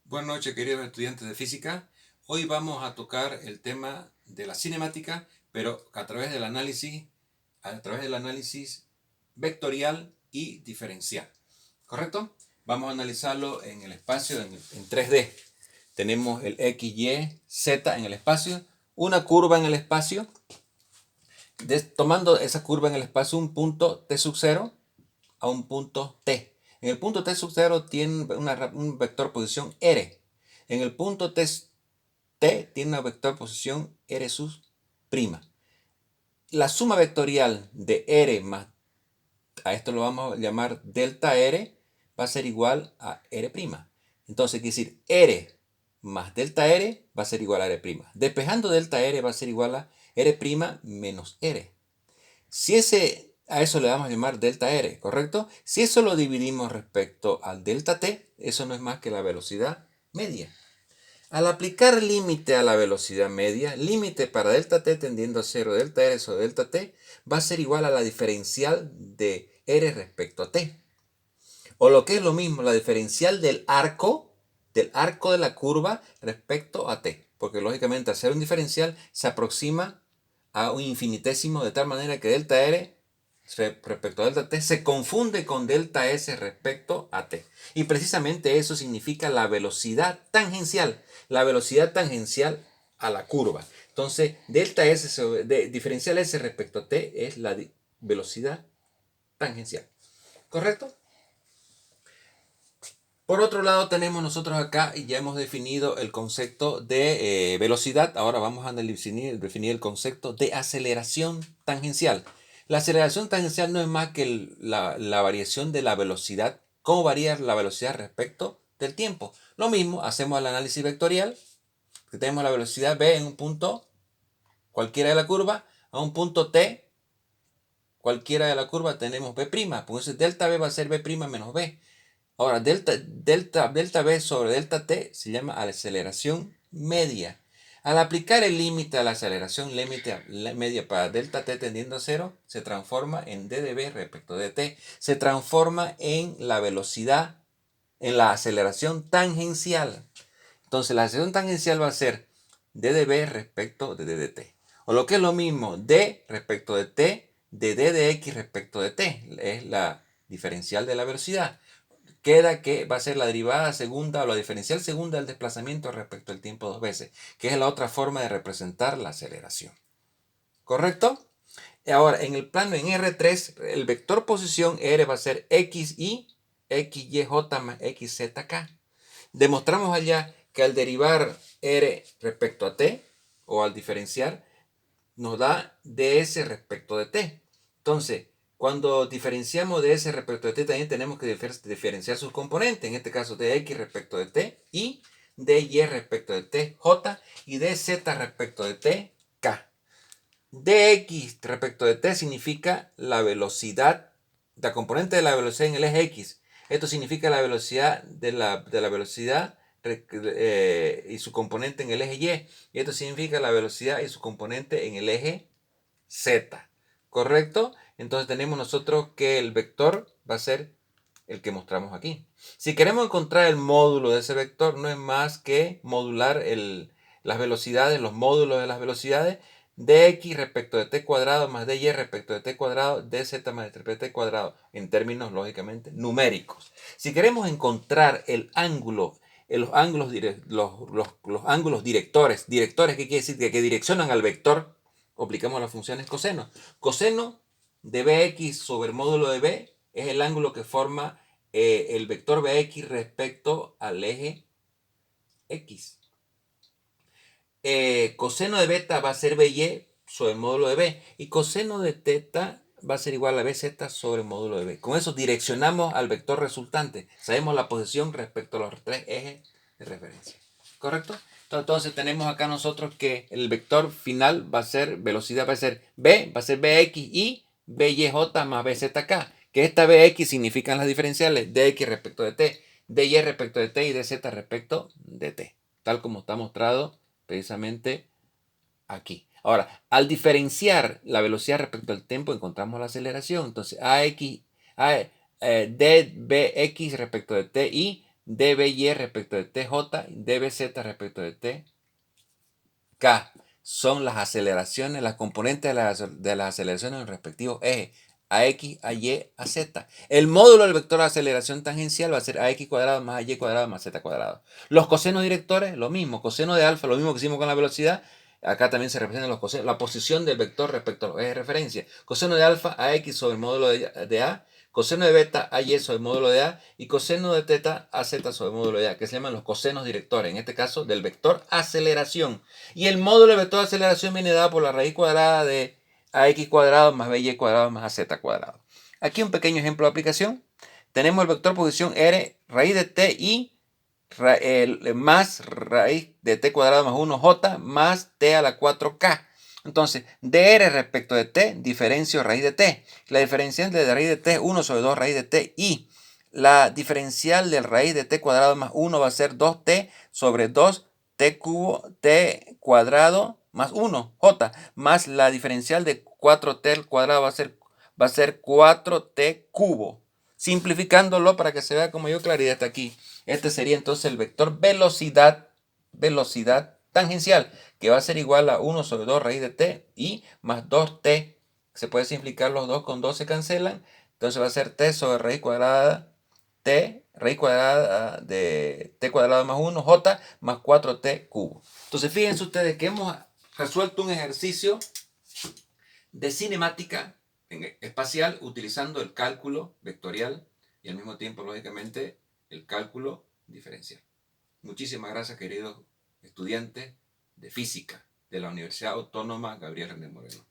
Buenas noches, queridos estudiantes de física. Hoy vamos a tocar el tema de la cinemática, pero a través del análisis vectorial y diferencial. ¿Correcto? Vamos a analizarlo en el espacio en 3D. Tenemos el X, Y, Z en el espacio, una curva en el espacio, tomando esa curva en el espacio un punto T sub 0 a un punto T. En el punto T sub 0 tiene un vector posición R. En el punto T tiene una vector posición R sub prima. La suma vectorial de R más, a esto lo vamos a llamar delta R, va a ser igual a R prima. Entonces quiere decir R más delta R va a ser igual a R prima. Despejando delta R va a ser igual a R prima menos R. Si a eso le vamos a llamar delta R, ¿correcto? Si eso lo dividimos respecto al delta T, eso no es más que la velocidad media. Al aplicar límite a la velocidad media, límite para delta t tendiendo a 0, delta r sobre delta t, va a ser igual a la diferencial de r respecto a t. O lo que es lo mismo, la diferencial del arco de la curva respecto a t. Porque lógicamente al ser un diferencial se aproxima a un infinitésimo de tal manera que delta r respecto a delta t se confunde con delta s respecto a t. Y precisamente eso significa la velocidad tangencial a la curva. Entonces, delta s diferencial s respecto a t es la velocidad tangencial. ¿Correcto? Por otro lado, tenemos nosotros acá y ya hemos definido el concepto de velocidad. Ahora vamos a definir el concepto de aceleración tangencial. La aceleración tangencial no es más que la variación de la velocidad. ¿Cómo varía la velocidad respecto del tiempo? Lo mismo, hacemos el análisis vectorial, que tenemos la velocidad v en un punto cualquiera de la curva, a un punto t cualquiera de la curva tenemos b', pues delta v va a ser b' menos b. Ahora, delta v sobre delta t se llama aceleración media. Al aplicar el límite a la aceleración media para delta t tendiendo a 0, se transforma en d de v respecto de t. Se transforma en la velocidad, en la aceleración tangencial. Entonces, la aceleración tangencial va a ser d de v respecto de d de t. O lo que es lo mismo, d respecto de t, de d de x respecto de t. Es la diferencial de la velocidad. Queda que va a ser la derivada segunda o la diferencial segunda del desplazamiento respecto al tiempo dos veces, que es la otra forma de representar la aceleración. ¿Correcto? Ahora, en el plano en R3, el vector posición R va a ser XY, XYJ más XZK. Demostramos allá que al derivar R respecto a T, o al diferenciar, nos da ds respecto de T. Entonces, cuando diferenciamos de s respecto de t, también tenemos que diferenciar sus componentes. En este caso, dx respecto de t, y dy respecto de t, j, y dz respecto de t, k. Dx respecto de t significa la velocidad, la componente de la velocidad en el eje x. Esto significa la velocidad de la velocidad y su componente en el eje y. Y esto significa la velocidad y su componente en el eje z. ¿Correcto? Entonces tenemos nosotros que el vector va a ser el que mostramos aquí. Si queremos encontrar el módulo de ese vector, no es más que modular las velocidades, los módulos de las velocidades, dx respecto de t cuadrado más dy respecto de t cuadrado, dz más t cuadrado, en términos lógicamente numéricos. Si queremos encontrar el ángulo, los ángulos directores, ¿qué quiere decir? Que direccionan al vector, aplicamos las funciones coseno. Coseno de bx sobre el módulo de b es el ángulo que forma el vector bx respecto al eje x. Coseno de beta va a ser by sobre el módulo de b, y coseno de teta va a ser igual a bz sobre el módulo de b. Con eso direccionamos al vector resultante. Sabemos la posición respecto a los tres ejes de referencia. ¿Correcto? Entonces tenemos acá nosotros que el vector final va a ser, velocidad va a ser b, va a ser bx y byj más bzk. Que esta bx significan las diferenciales dx respecto de t, dy respecto de t y dz respecto de t. Tal como está mostrado precisamente aquí. Ahora, al diferenciar la velocidad respecto al tiempo, encontramos la aceleración. Entonces, dbx respecto de t y dby respecto de tj, dbz respecto de tk. Son las aceleraciones, las componentes de las aceleraciones en los respectivos ejes, ax, ay, az. El módulo del vector de aceleración tangencial va a ser ax cuadrado más ay cuadrado más z cuadrado. Los cosenos directores, lo mismo. Coseno de alfa, lo mismo que hicimos con la velocidad. Acá también se representan los cosenos, la posición del vector respecto a los ejes de referencia. Coseno de alfa, ax sobre el módulo de a. Coseno de beta, ay sobre el módulo de a. Y coseno de teta, az sobre el módulo de a, que se llaman los cosenos directores, en este caso del vector aceleración. Y el módulo del vector de aceleración viene dado por la raíz cuadrada de ax cuadrado más by cuadrado más az cuadrado. Aquí un pequeño ejemplo de aplicación. Tenemos el vector posición r, raíz de t y más raíz de t cuadrado más 1j más t a la 4k. Entonces, dr respecto de t, diferencio raíz de t. La diferencial de raíz de t es 1 sobre 2 raíz de t y la diferencial de raíz de t cuadrado más 1 va a ser 2t sobre 2t cubo t cuadrado más 1j más la diferencial de 4t al cuadrado va a ser 4t cubo. Simplificándolo para que se vea con mayor claridad hasta aquí. Este sería entonces el vector velocidad tangencial, que va a ser igual a 1 sobre 2 raíz de t y más 2t. Se puede simplificar los 2 con 2 se cancelan. Entonces va a ser t sobre raíz cuadrada de t cuadrado más 1, j más 4t cubo. Entonces fíjense ustedes que hemos resuelto un ejercicio de cinemática espacial utilizando el cálculo vectorial y al mismo tiempo, lógicamente, el cálculo diferencial. Muchísimas gracias, queridos estudiantes de física de la Universidad Autónoma Gabriel René Moreno.